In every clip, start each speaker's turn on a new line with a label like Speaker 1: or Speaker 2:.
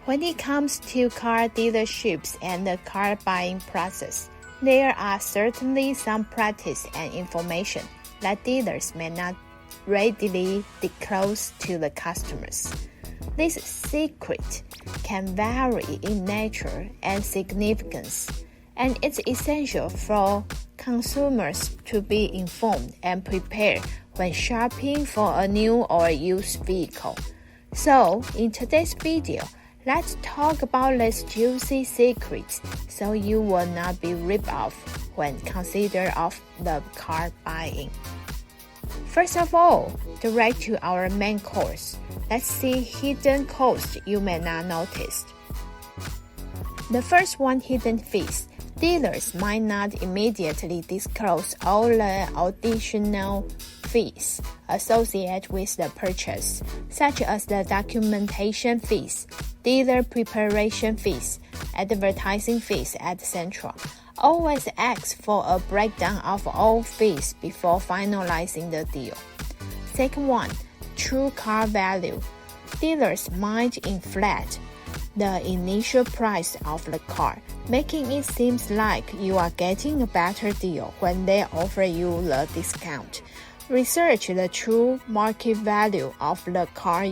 Speaker 1: When it comes to car dealerships and the car buying process, there are certainly some practice and information that dealers may not readily disclose to the customers. This secret can vary in nature and significance, and it's essential for consumers to be informed and prepared when shopping for a new or used vehicle. So, in today's video, let's talk about these juicy secrets so you will not be ripped off when consider of the car buying. First of all, direct to our main course. Let's see hidden costs you may not notice. The first one, hidden fees. Dealers might not immediately disclose all the additional fees associated with the purchase, such as the documentation fees, dealer preparation fees, advertising fees, etc. Always ask for a breakdown of all fees before finalizing the deal. Second one, true car value. Dealers might inflate the initial price of the car, making it seem like you are getting a better deal when they offer you the discount. Research the true market value of the car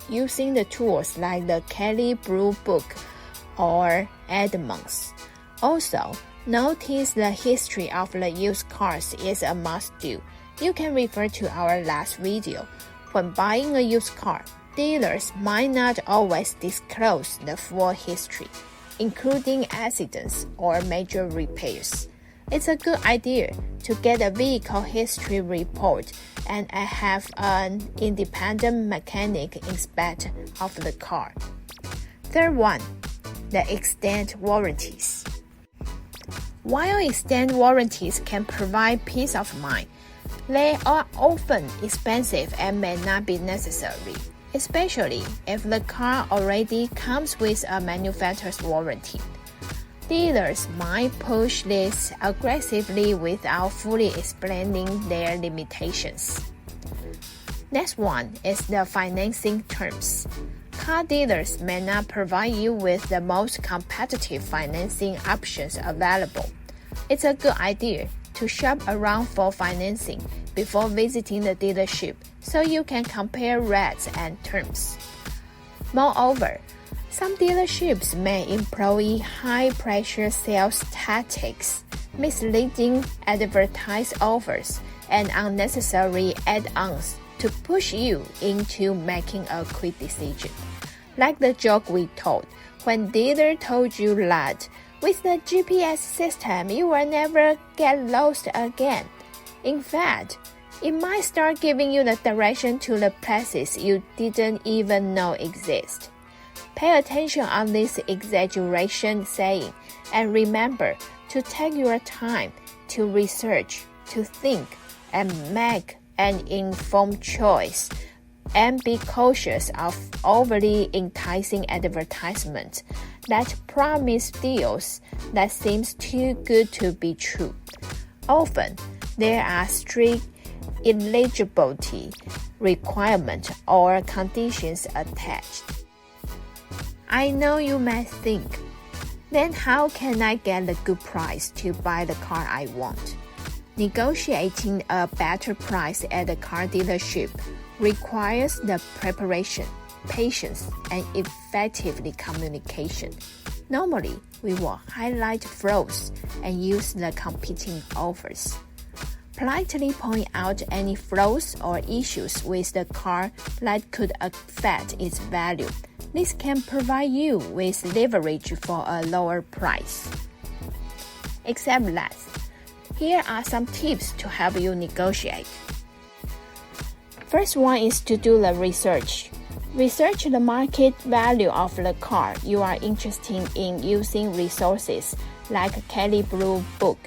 Speaker 1: using the tools like the Kelley Blue Book or Edmunds. Also, notice the history of the used cars is a must-do. You can refer to our last video. When buying a used car, dealers might not always disclose the full history, including accidents or major repairs. It's a good idea to get a vehicle history report and have an independent mechanic inspect of the car. Third one, the extended warranties. While extended warranties can provide peace of mind, they are often expensive and may not be necessary, especially if the car already comes with a manufacturer's warranty. Dealers might push this aggressively without fully explaining their limitations. Next one is the financing terms. Car dealers may not provide you with the most competitive financing options available. It's a good idea to shop around for financing before visiting the dealership so you can compare rates and terms. Moreover, some dealerships may employ high-pressure sales tactics, misleading advertised offers, and unnecessary add-ons to push you into making a quick decision. Like the joke we told, when dealer told you that with the GPS system you will never get lost again. In fact, it might start giving you the direction to the places you didn't even know exist. Pay attention on this exaggeration saying and remember to take your time to research, to think, and make an informed choice, and be cautious of overly enticing advertisements that promise deals that seems too good to be true. Often, there are strict eligibility requirements or conditions attached. I know you may think, then how can I get a good price to buy the car I want? Negotiating a better price at the car dealership requires the preparation, patience, and effective communication. Normally, we will highlight flaws and use the competing offers. Politely point out any flaws or issues with the car that could affect its value. This can provide you with leverage for a lower price. Except that, here are some tips to help you negotiate. First one is to do the research. Research the market value of the car you are interested in using resources like Kelley Blue Book,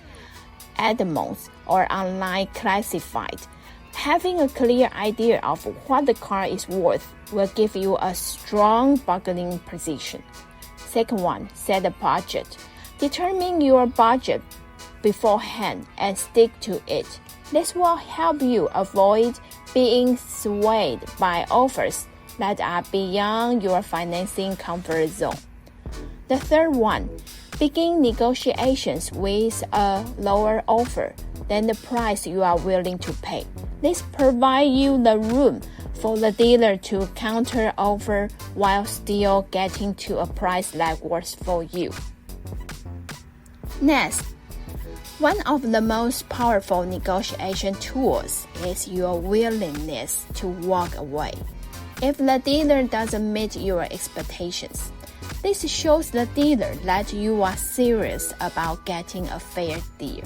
Speaker 1: Edmunds, or online classified. Having a clear idea of what the car is worth will give you a strong bargaining position. Second one, set a budget. Determine your budget beforehand and stick to it. This will help you avoid being swayed by offers that are beyond your financing comfort zone. The third one, begin negotiations with a lower offer than the price you are willing to pay. This provides you the room for the dealer to counter offer while still getting to a price that works for you. Next, one of the most powerful negotiation tools is your willingness to walk away. If the dealer doesn't meet your expectations, this shows the dealer that you are serious about getting a fair deal.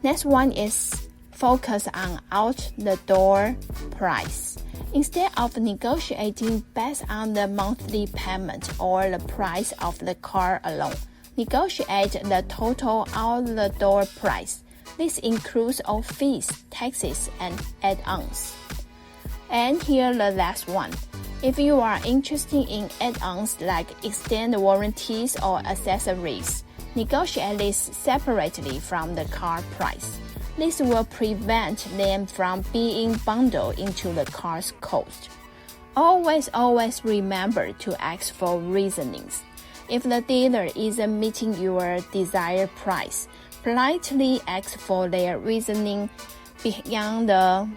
Speaker 1: Next one is focus on out-the-door price. Instead of negotiating based on the monthly payment or the price of the car alone, negotiate the total out-the-door price. This includes all fees, taxes, and add-ons. And here the last one. If you are interested in add-ons like extended warranties or accessories, negotiate this separately from the car price. This will prevent them from being bundled into the car's cost. Always remember to ask for reasonings. If the dealer isn't meeting your desired price, politely ask for their reasoning beyond the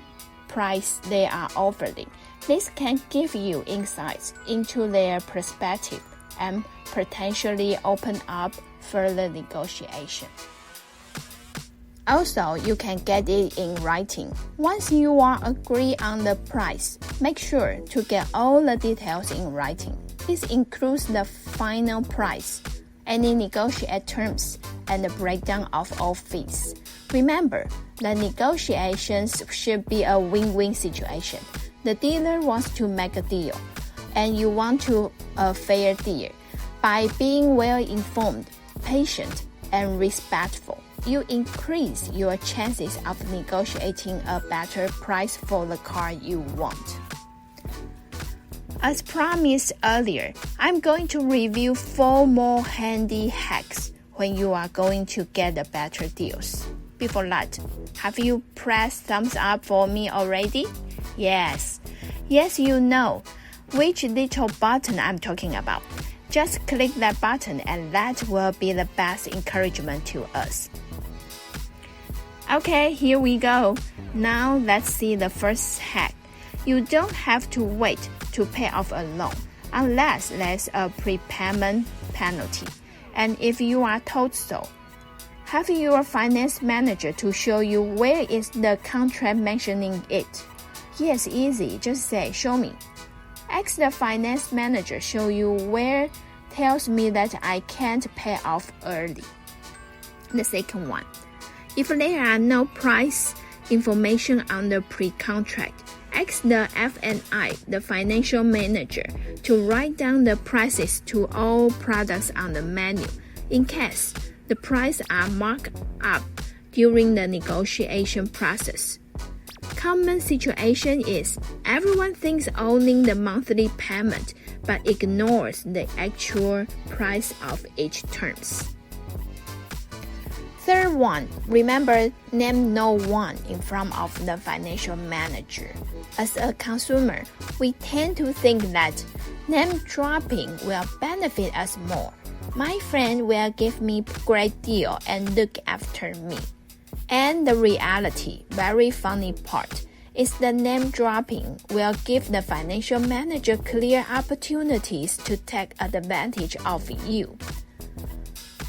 Speaker 1: price they are offering. This can give you insights into their perspective and potentially open up further negotiation. Also, you can get it in writing. Once you are agreed on the price, make sure to get all the details in writing. This includes the final price, any negotiated terms, and the breakdown of all fees. Remember, the negotiations should be a win-win situation. The dealer wants to make a deal, and you want a fair deal. By being well-informed, patient, and respectful, you increase your chances of negotiating a better price for the car you want. As promised earlier, I'm going to review 4 more handy hacks when you are going to get the better deals. Before that, have you pressed thumbs up for me already? Yes, you know which little button I'm talking about. Just click that button and that will be the best encouragement to us. Okay, here we go. Now let's see the first hack. You don't have to wait to pay off a loan unless there's a prepayment penalty. And if you are told so, have your finance manager to show you where is the contract mentioning it. Yes, easy. Just say, show me. Ask the finance manager show you where tells me that I can't pay off early. The second one. If there are no price information on the pre-contract, ask the F&I, the financial manager, to write down the prices to all products on the menu in case the prices are marked up during the negotiation process. Common situation is everyone thinks owning the monthly payment but ignores the actual price of each terms. Third one, remember name no one in front of the financial manager. As a consumer, we tend to think that name dropping will benefit us more. My friend will give me great deal and look after me. And the reality, very funny part, is the name dropping will give the financial manager clear opportunities to take advantage of you.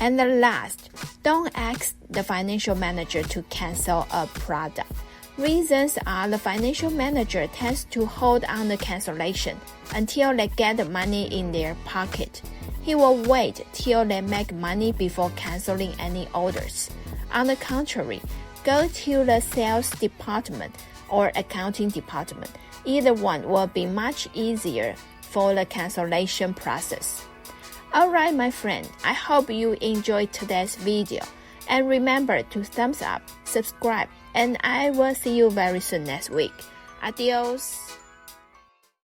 Speaker 1: And the last, don't ask the financial manager to cancel a product. Reasons are the financial manager tends to hold on the cancellation until they get the money in their pocket. He will wait till they make money before canceling any orders. On the contrary, go to the sales department or accounting department. Either one will be much easier for the cancellation process. Alright, my friend, I hope you enjoyed today's video. And remember to thumbs up, subscribe, and I will see you very soon next week. Adios!